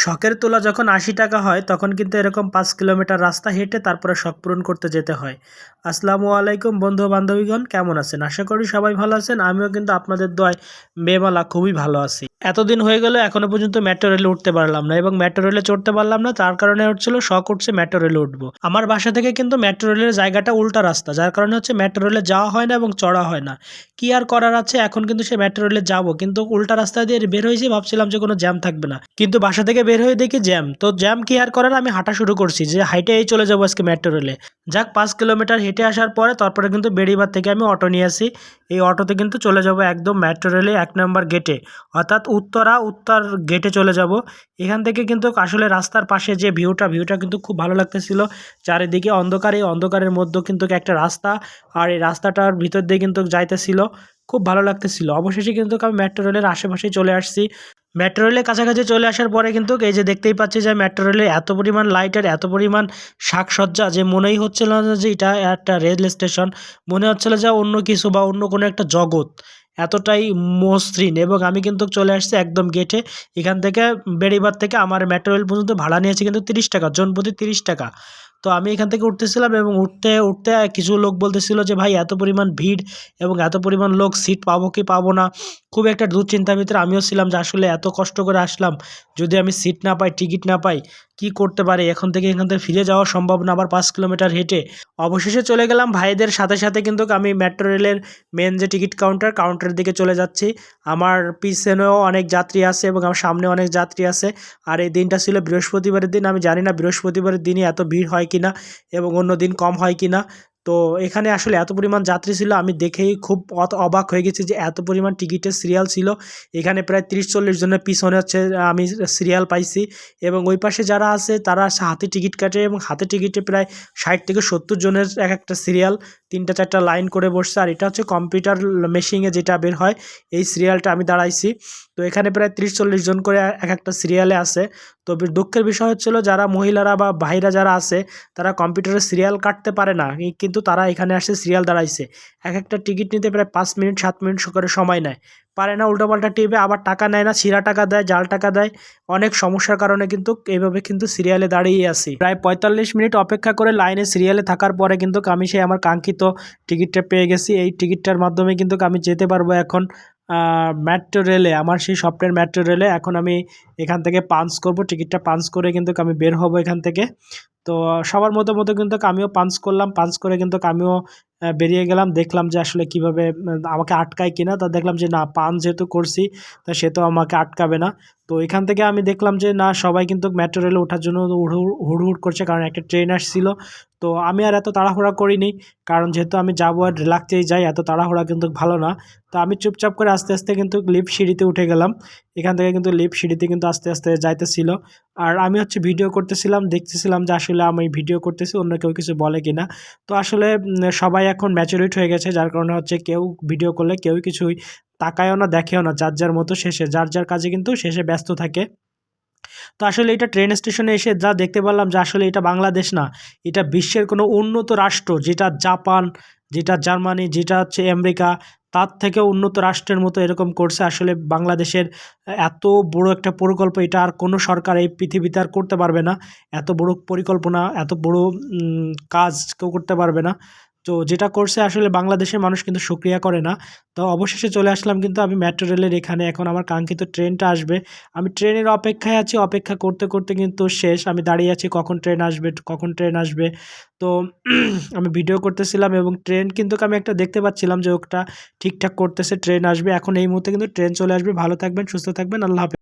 শখের তোলা যখন ৮০ টাকা হয় তখন কিন্তু এরকম ৫ কিলোমিটার রাস্তা হেঁটে তারপরে শখ পূরণ করতে যেতে হয়। আসসালামু আলাইকুম বন্ধু বান্ধবীগণ, কেমন আছেন? আশা করি সবাই ভালো আছেন। আমিও কিন্তু আপনাদের দোয়ায় বেমালা খুবই ভালো আছি। এতদিন হয়ে গেল এখনো পর্যন্ত মেট্রো রেলে উঠতে পারলাম না এবং মেট্রো রেলে চড়তে পারলাম না, তার কারণে হচ্ছিল শখ উঠছে মেট্রো রেলে উঠবো। আমার বাসা থেকে কিন্তু মেট্রো রেলের জায়গাটা উল্টা রাস্তা, যার কারণে হচ্ছে মেট্রো রেলে যাওয়া হয় না এবং চড়া হয় না। কি আর করার আছে, এখন কিন্তু সে মেট্রো রেলে যাবো, কিন্তু উল্টা রাস্তা দিয়ে বের হয়েছি, ভাবছিলাম যে কোনো জ্যাম থাকবে না, কিন্তু বাসা থেকে বের হয়ে দেখি জ্যাম। তো জ্যাম কি আর করার, আমি হাঁটা শুরু করছি যে হাইটেই চলে যাবো আজকে মেট্রো রেলে। যাক, 5 কিলোমিটার হেঁটে আসার পরে তারপরে কিন্তু বেড়িবাঁধ থেকে আমি অটো নিয়ে আসি। এই অটোতে কিন্তু চলে যাব একদম মেট্রো রেলে 1 নম্বর গেটে, অর্থাৎ উত্তর গেটে চলে যাব। এখান থেকে কিন্তু আসলে রাস্তার পাশে যে ভিউটা কিন্তু খুব ভালো লাগতেছিল। চারিদিকে অন্ধকার, এই অন্ধকারের মধ্যে কিন্তু একটা রাস্তা, আর এই রাস্তাটার ভিতর দিয়ে কিন্তু যাইতেছিল, খুব ভালো লাগতেছিল। অবশেষে কিন্তু আমি মেট্রো রেলের আশেপাশেই চলে আসছি। মেট্রো রেলের কাছাকাছি চলে আসার পরে কিন্তু এই যে দেখতেই পাচ্ছি যে মেট্রো রেলে এত পরিমাণ লাইট আর এত পরিমাণ সাজসজ্জা যে মনেই হচ্ছিল না যে এটা একটা রেল স্টেশন। মনে হচ্ছিল যে অন্য কিছু বা অন্য কোনো একটা জগৎ, এতটাই মসৃণ। এবং আমি কিন্তু চলে আসছি একদম গেটে। এখান থেকে বেড়িবাঁধ থেকে আমার মেট্রো রেল পর্যন্ত ভাড়া নিয়েছে কিন্তু 30 টাকা, জন প্রতি 30 টাকা। তো আমি এখান থেকে উঠতেছিলাম এবং উঠতে উঠতে কিছু লোক বলতেছিল যে ভাই এত পরিমাণ ভিড় এবং এত পরিমাণ লোক, সিট পাবো কি পাবো না, খুব একটা দুশ্চিন্তার ভিতরে আমিও ছিলাম যে আসলে এত কষ্ট করে আসলাম, যদি আমি সিট না পাই, টিকিট না পাই, কি করতে পারি? এখান থেকে ফিরে যাওয়া সম্ভব না, আবার 5 কিলোমিটার হেঁটে। অবশেষে চলে গেলাম ভাইদের সাথে সাথে, কিন্তু আমি মেট্রো রেলের মেন যে টিকিট কাউন্টারের দিকে চলে যাচ্ছি। আমার পিছনেও অনেক যাত্রী আছে এবং আমার সামনে অনেক যাত্রী আছে। আর এই দিনটা ছিল বৃহস্পতিবারের দিন। আমি জানি না বৃহস্পতিবারের দিনই এত ভিড় হয় কিনা এবং অন্য দিন কম হয় কিনা। তো এখানে আসলে এত পরিমাণ যাত্রী ছিল, আমি দেখেই খুব অবাক হয়ে গেছি যে এত পরিমাণ টিকিটের সিরিয়াল ছিল। এখানে প্রায় 30-40 জনের পিছনে হচ্ছে আমি সিরিয়াল পাইছি, এবং ওই পাশে যারা আছে তারা হাতে টিকিট কাটে এবং হাতে টিকিটে প্রায় 60 থেকে 70 জনের এক একটা সিরিয়াল, 3টা-4টা লাইন করে বসছে। আর এটা হচ্ছে কম্পিউটার মেশিনে যেটা বের হয়, এই সিরিয়ালটা আমি দাঁড়াইছি। তো এখানে প্রায় 30-40 জন করে এক একটা সিরিয়ালে আছে। তো দুঃখের বিষয় হচ্ছিল যারা মহিলারা বা ভাইরা যারা আছে তারা কম্পিউটারে সিরিয়াল কাটতে পারে না, কিন্তু তারা এখানে আসে সিরিয়াল দাঁড়াইছে। এক একটা টিকিট নিতে প্রায় 5 মিনিট 7 মিনিট করে সময় নেয়, পারে না, উল্টোপাল্টা টিপে, আবার টাকা নেয় না, ছিঁড়া টাকা দেয়, জাল টাকা দেয়। অনেক সমস্যার কারণে কিন্তু এইভাবে কিন্তু সিরিয়ালে দাঁড়িয়ে আছি। প্রায় 45 মিনিট অপেক্ষা করে লাইনে সিরিয়ালে থাকার পরে কিন্তু আমি সেই আমার কাঙ্ক্ষিত টিকিটটা পেয়ে গেছি। এই টিকিটটার মাধ্যমে কিন্তু আমি যেতে পারবো এখন মেট্রো রেলে, আমার সেই স্বপ্নের মেট্রো রেলে। এখন আমি এখান থেকে পাঞ্চ করব, টিকিটটা পাঞ্চ করে কিন্তু আমি বের হব এখান থেকে। তো সবার মতো কিন্তু আমিও পাঞ্চ করলাম, পাঞ্চ করে কিন্তু আমিও বেরিয়ে গেলাম। দেখলাম যে আসলে কীভাবে আমাকে আটকায় কিনা, তা দেখলাম যে না, পাঞ্চ যেহেতু করছি তা সে তো আমাকে আটকাবে না। তো এখান থেকে আমি দেখলাম যে না, সবাই কিন্তু মেট্রো রেলে ওঠার জন্য হুড়হুড় করছে, কারণ একটা ট্রেন আসছিল। তো আমি আর এত তাড়াহুড়া করিনি, কারণ যেহেতু আমি যাবো আর রিল্যাক্সেই যাই, এত তাড়াহুড়া কিন্তু ভালো না। তো আমি চুপচাপ করে আস্তে আস্তে কিন্তু লিফট সিঁড়িতে উঠে গেলাম। এখান থেকে কিন্তু লিফট সিঁড়িতে কিন্তু আস্তে আস্তে যাইতেছিল। আর আমি হচ্ছে ভিডিও করতেছিলাম, দেখতেছিলাম যে আসলে আমি ভিডিও করতেছি, অন্য কেউ কিছু বলে কিনা। তো আসলে সবাই এখন ম্যাচুরিট হয়ে গেছে, যার কারণে হচ্ছে কেউ ভিডিও করলে কেউ কিছুই তাকায়ও না, দেখেও না, যার যার মতো শেষে যার যার কাজে কিন্তু শেষে ব্যস্ত থাকে। তো আসলে এটা ট্রেন স্টেশনে এসে যা দেখতে পারলাম যে আসলে এটা বাংলাদেশ না, এটা বিশ্বের কোনো উন্নত রাষ্ট্র, যেটা জাপান, যেটা জার্মানি, যেটা হচ্ছে আমেরিকা, তার থেকে উন্নত রাষ্ট্রের মতো এরকম করছে। আসলে বাংলাদেশের এত বড় একটা পরিকল্পনা এটা আর কোনো সরকার এই পৃথিবীতে আর করতে পারবে না। এত বড় পরিকল্পনা, এত বড় কাজ কেউ করতে পারবে না। তো যেটা করছে আসলে বাংলাদেশের মানুষ কিন্তু শুকরিয়া করে না। তো অবশেষে চলে আসলাম কিন্তু আমি মেট্রো রেলের এখানে। এখন আমার কাঙ্ক্ষিত ট্রেনটা আসবে, আমি ট্রেনের অপেক্ষায় আছি। অপেক্ষা করতে করতে কিন্তু শেষ, আমি দাঁড়িয়ে আছি কখন ট্রেন আসবে, কখন ট্রেন আসবে। তো আমি ভিডিও করতেছিলাম এবং ট্রেন কিন্তু আমি একটা দেখতে পাচ্ছিলাম যে ওটা ঠিকঠাক করতেছে, ট্রেন আসবে। এখন এই মুহূর্তে কিন্তু ট্রেন চলে আসবে। ভালো থাকবেন, সুস্থ থাকবেন, আল্লাহ হাফেজ।